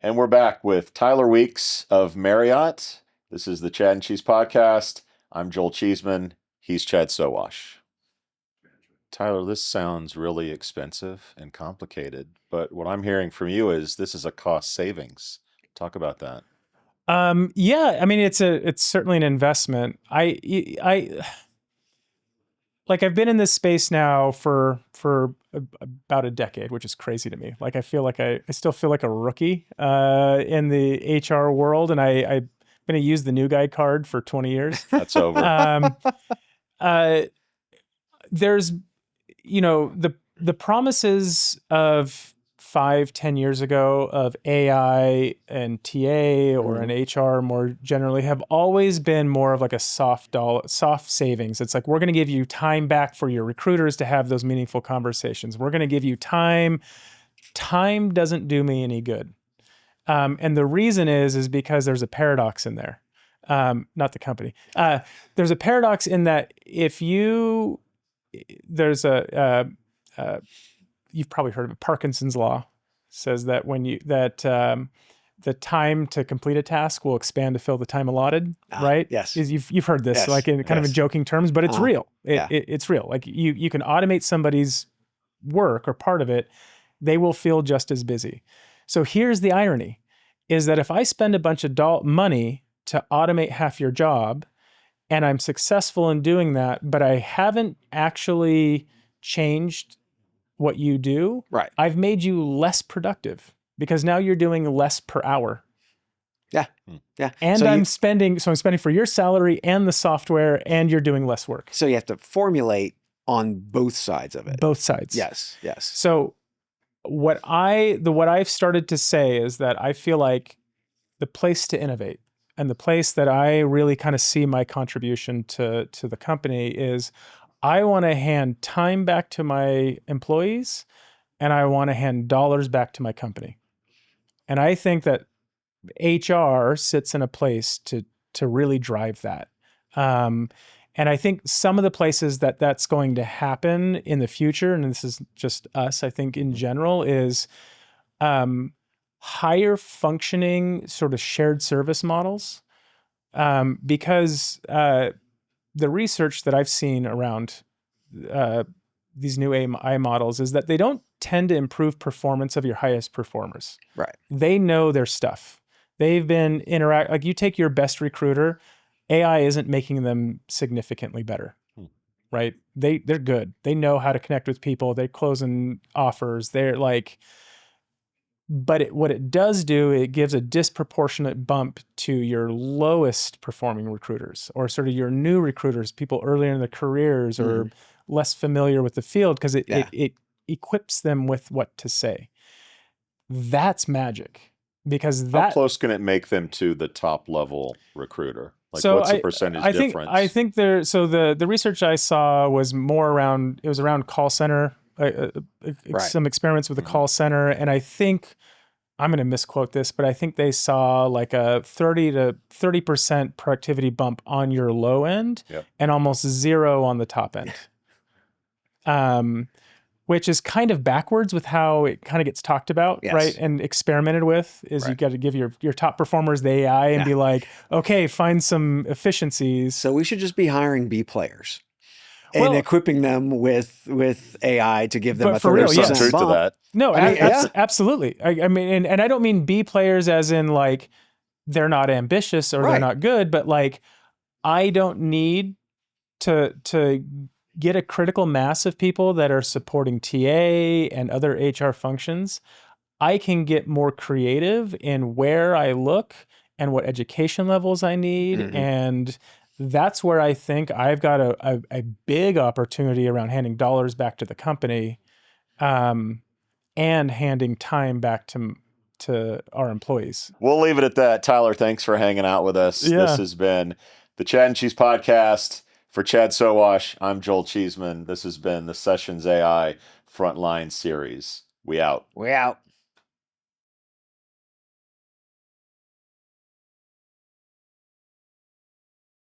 And we're back with Tyler Weeks of Marriott. This is the Chad and Cheese Podcast. I'm Joel Cheeseman. He's Chad Sowash. Tyler, this sounds really expensive and complicated, but what I'm hearing from you is this is a cost savings. Talk about that. Yeah, I mean, it's certainly an investment. I've been in this space now for about a decade, which is crazy to me. Like, I feel like I still feel like a rookie in the HR world, and I'm going to use the new guy card for 20 years. That's over. There's, the promises of 5-10 years ago of AI and TA or an HR more generally have always been more of like a soft savings. It's like, we're going to give you time back for your recruiters to have those meaningful conversations. We're going to give you time. Time doesn't do me any good. And the reason is because there's a paradox in there. Not the company. There's a paradox in that you've probably heard of it. Parkinson's law says that the time to complete a task will expand to fill the time allotted, right? Yes. You've heard this, like in kind of in joking terms, but it's real. It's real. Like you can automate somebody's work or part of it, they will feel just as busy. So here's the irony, is that if I spend a bunch of money to automate half your job, and I'm successful in doing that, but I haven't actually changed what you do, right? I've made you less productive because now you're doing less per hour. Yeah. And I'm spending for your salary and the software, and you're doing less work. So you have to formulate on both sides of it. Both sides. Yes. So what I've started to say is that I feel like the place to innovate and the place that I really kind of see my contribution to the company is I want to hand time back to my employees, and I want to hand dollars back to my company. And I think that HR sits in a place to really drive that. And I think some of the places that that's going to happen in the future, and this is just us, I think in general, is higher functioning sort of shared service models. Because the research that I've seen around these new AI models is that they don't tend to improve performance of your highest performers. Right. They know their stuff. They've been like you take your best recruiter, AI isn't making them significantly better. Right? They're good. They know how to connect with people. They're closing offers. They're like, but what it does do, it gives a disproportionate bump to your lowest performing recruiters, or sort of your new recruiters, people earlier in their careers or less familiar with the field, because it equips them with what to say. That's magic, because how close can it make them to the top level recruiter? Like, so what's the percentage difference? I think the research I saw was more around call center. Some experiments with the call center, and I think I'm going to misquote this, but I think they saw like a 30% productivity bump on your low end, and almost zero on the top end, which is kind of backwards with how it kind of gets talked about, right? And experimented with is you got to give your top performers the AI and be like, okay, find some efficiencies. So we should just be hiring B players. And equipping them with AI to give them a 30% bump. To that. No, absolutely. I mean, and I don't mean B players as in like they're not ambitious or they're not good, but like I don't need to get a critical mass of people that are supporting TA and other HR functions. I can get more creative in where I look and what education levels I need, and that's where I think I've got a big opportunity around handing dollars back to the company, and handing time back to our employees. We'll leave it at that. Tyler, thanks for hanging out with us. Yeah. This has been the Chad and Cheese Podcast. For Chad Sowash, I'm Joel Cheeseman. This has been the Sessions AI Frontline Series. We out.